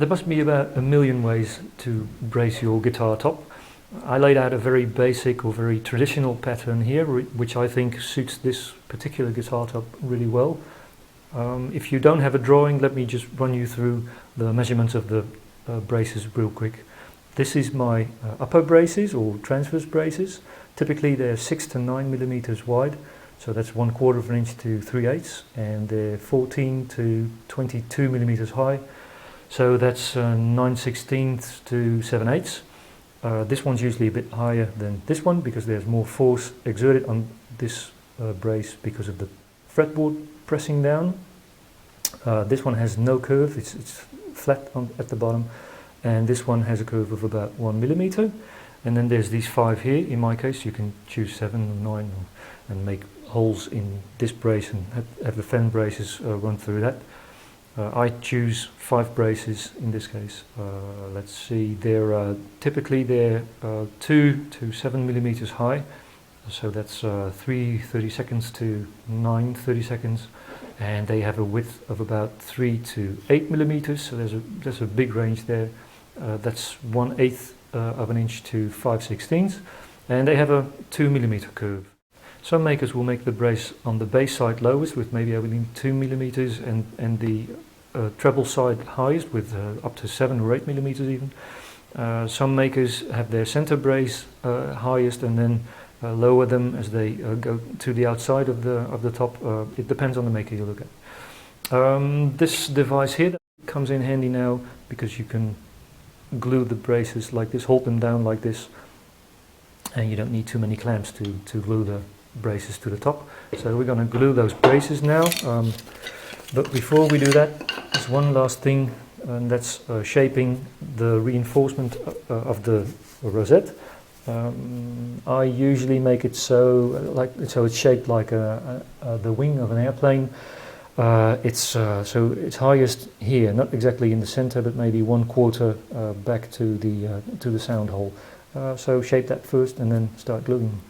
There must be about a million ways to brace your guitar top. I laid out a very basic or very traditional pattern here, which I think suits this particular guitar top really well. If you don't have a drawing, let me just run you through the measurements of the braces real quick. This is my upper braces or transverse braces. Typically they're 6 to 9 millimeters wide, so that's 1/4 of an inch to 3/8, and they're 14 to 22 millimeters high, so that's 9/16 to 7/8. This one's usually a bit higher than this one because there's more force exerted on this brace because of the fretboard pressing down. This one has no curve, it's flat at the bottom, and this one has a curve of about 1 millimeter. And then there's these 5 here. In my case, you can choose 7 or 9 and make holes in this brace and have the fan braces run through that. I choose 5 braces in this case. Let's see, they're typically 2 to 7 millimeters high, so that's 3 30-seconds to 9 30-seconds, and they have a width of about 3 to 8 millimeters, so there's a big range there. That's 1/8 of an inch to 5/16, and they have a 2 millimeter curve. Some makers will make the brace on the bass side lowest with maybe only 2 millimeters, and the treble side highest with up to 7 or 8 millimeters even. Some makers have their center brace highest and then lower them as they go to the outside of the top. It depends on the maker you look at. This device here comes in handy now because you can glue the braces like this, hold them down like this, and you don't need too many clamps to glue the braces to the top. So we're going to glue those braces now, but before we do that, there's one last thing, and that's shaping the reinforcement of the rosette. I usually make it so it's shaped like the wing of an airplane. So it's highest here, not exactly in the center, but maybe 1/4 back to the sound hole. So shape that first and then start gluing.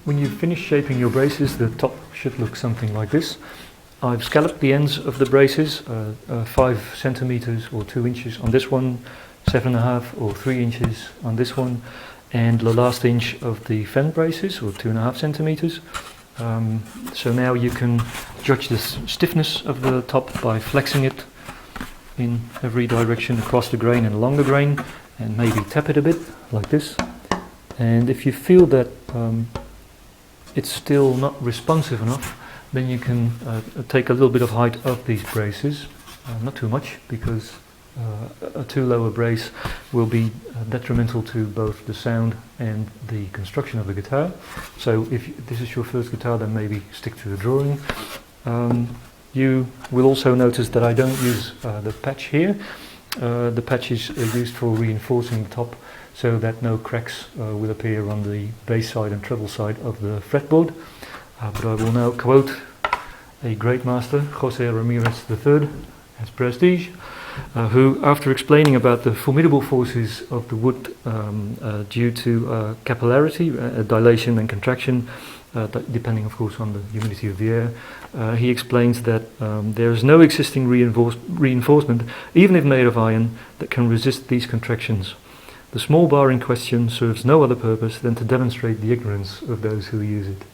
When you finish shaping your braces, the top should look something like this. I've scalloped the ends of the braces, 5 centimeters or 2 inches on this one, 7.5 or 3 inches on this one, and the last inch of the fend braces, or 2.5 centimeters. So now you can judge the stiffness of the top by flexing it in every direction across the grain and along the grain, and maybe tap it a bit like this. And if you feel that it's still not responsive enough, then you can take a little bit of height of these braces, not too much, because a too low a brace will be detrimental to both the sound and the construction of the guitar. So if this is your first guitar, then maybe stick to the drawing. You will also notice that I don't use the patch here. The patch is used for reinforcing the top, so that no cracks will appear on the bass side and treble side of the fretboard. But I will now quote a great master, José Ramirez III, as Prestige, who, after explaining about the formidable forces of the wood due to capillarity, dilation and contraction, depending of course on the humidity of the air, he explains that there is no existing reinforcement, even if made of iron, that can resist these contractions. The small bar in question serves no other purpose than to demonstrate the ignorance of those who use it.